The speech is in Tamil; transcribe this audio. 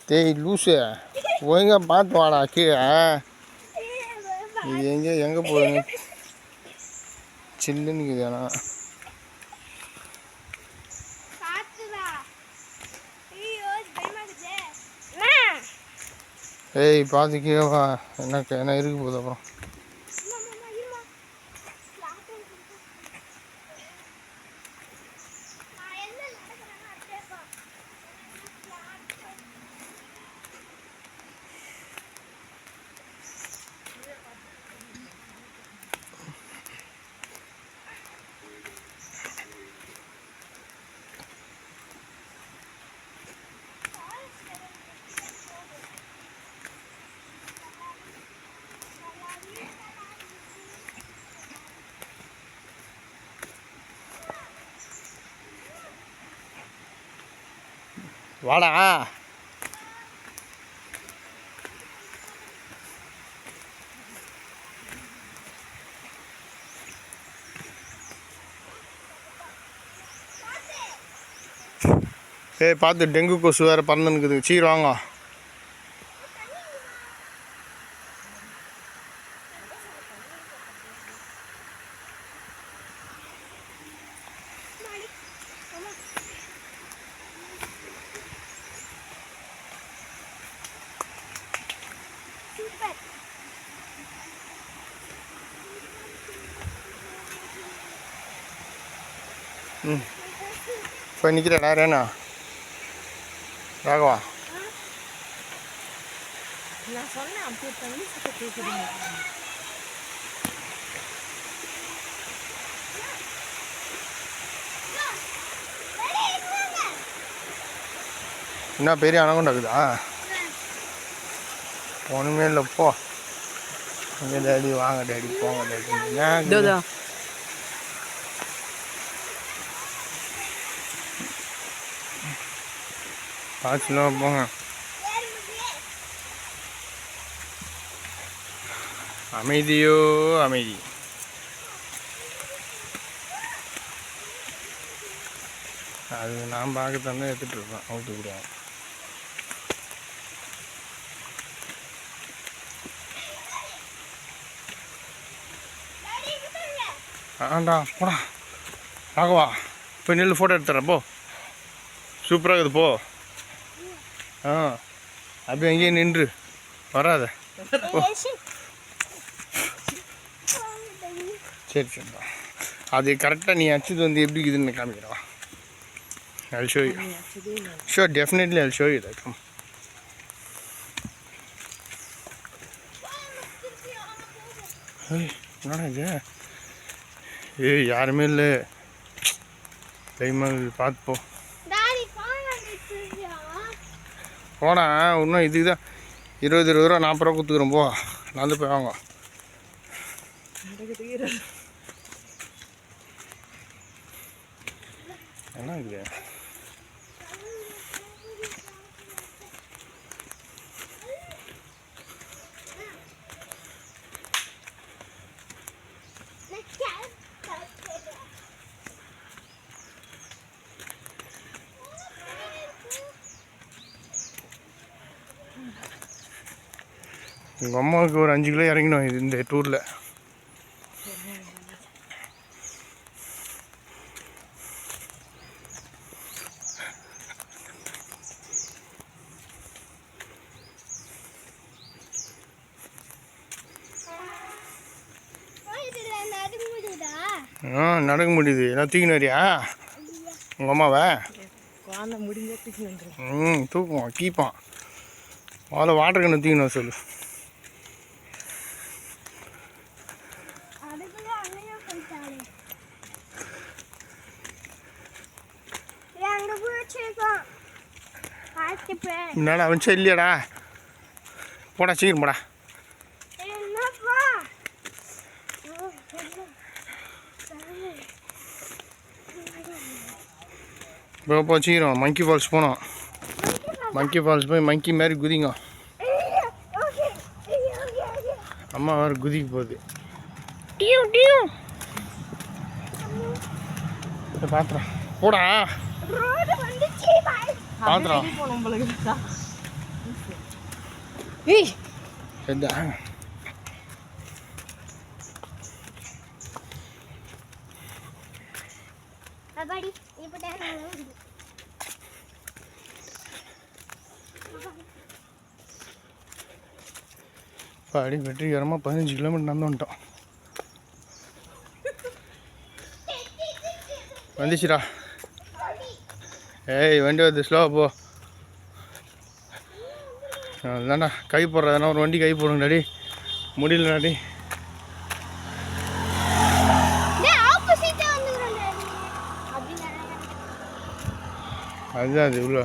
டேய் லூசு, ஒழுங்கா பார்த்து வாடா கீழே. இது எங்கே போகுதுங்க? சில்லுன்னு இருக்குது. ஆனால் ஏய் பார்த்து கீழே வா. என்ன இருக்கு போகுது அப்புறம். வாடா. ஏய் பார்த்து, டெங்கு கொசு வேறு பறந்துன்னுக்குது. சீர் வாங்க. போய் நிற்கிறடா ரேனா. ராகவா நான் சொன்னேன் அப்படியே தண்ணி சுத்த கேட்குறீங்க. என்ன பெரிய அணகுண்டாக்குதா? ஒன்றுமே இல்லை போ. எங்கே டேடி? வாங்க டேடி, போங்க டேடி. பார்த்துலாம் போங்க. அமைதியோ அமைதி. அது நான் பார்க்கத்தான் எடுத்துகிட்டு இருப்பேன். அவுத்து விடுவேன். ஆண்டா போடா ராகவா, போய் நெல் ஃபோட்டோ எடுத்துறேன் போ. சூப்பராக இருக்குது போ. அப்படியே எங்கேயே நின்று வராத. சரி சரிப்பா. அது கரெக்டாக நீ அடிச்சது வந்து எப்படி இருக்குதுன்னு காமிக்கிறவா. I'll show you. Sure, definitely I'll show you that. Come. Hey, என்னடா இது? ஏய் யாருமே இல்லை. டைமாக பார்த்து போ. போடா. இன்னும் இதுக்கு தான் 20 ரூபா 40 ரூபா கொடுத்துக்குறோம். போ நடந்து போய் வாங்க. என்ன இது? எங்கள் அம்மாவுக்கு ஒரு 5 கிலோ இறங்கினோம் இது இந்த டூரில். நடக்க முடியுது. என்ன தூக்கின்னு வரியா உங்கள் அம்மாவை? தூக்குவான் கீப்பான். முதல்ல வாட்டர் கண்ணு தூக்கின்னு சொல்லு. என்னடா அவன் இல்லையாடா? போடா சீக்கிரம் போடா. இப்போ சீக்கிரம் மங்கி ஃபால்ஸ் போனோம். மங்கி ஃபால்ஸ் போய் மங்கி மாதிரி குதிங்க. அம்மா வேறு குதிக்க போகுது. பார்த்துறேன் போடா. பாத்திரம் போகணும் உங்களுக்கு. ஏய் சரிதான். பாடி வெற்றிகரமாக 15 கிலோமீட்டர் நடந்து வந்துட்டோம். வந்துச்சுடா. ஏய் வண்டி வருது, ஸ்லோவாக போ. அதுதான்டா கை போடுறதுனா ஒரு வண்டி கை போடுங்கடாடி, முடியலடாடி. அதுதான் அது இவ்வளோ